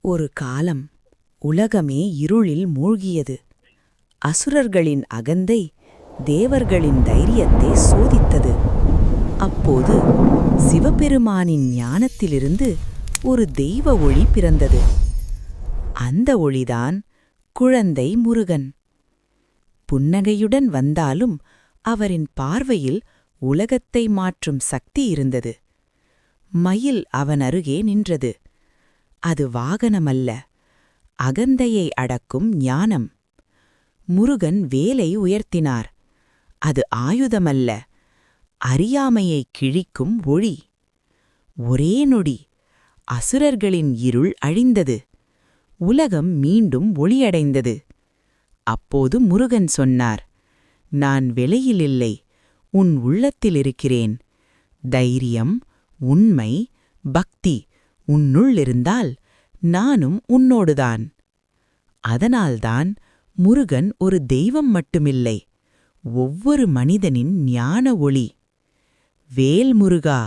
ஒரு காலம் உலகமே இருளில் மூழ்கியது. அசுரர்களின் அகந்தை தேவர்களின் தைரியத்தை சோதித்தது. அப்போது சிவபெருமானின் ஞானத்திலிருந்து ஒரு தெய்வ ஒளி பிறந்தது. அந்த ஒளிதான் குழந்தை முருகன். புன்னகையுடன் வந்தாலும் அவரின் பார்வையில் உலகத்தை மாற்றும் சக்தி இருந்தது. மயில் அவன் அருகே நின்றது. அது வாகனமல்ல, அகந்தையை அடக்கும் ஞானம். முருகன் வேலை உயர்த்தினார். அது ஆயுதமல்ல, அறியாமையை கிழிக்கும் ஒளி. ஒரே நொடி அசுரர்களின் இருள் அழிந்தது. உலகம் மீண்டும் ஒளியடைந்தது. அப்போது முருகன் சொன்னார், நான் வெளியிலில்லை, உன் உள்ளத்தில் இருக்கிறேன். தைரியம், உண்மை, பக்தி உன்னுள்ளிருந்தால் நானும் உன்னோடுதான். அதனால்தான் முருகன் ஒரு தெய்வம் மட்டுமில்லை, ஒவ்வொரு மனிதனின் ஞான ஒளி. வேல் முருகா!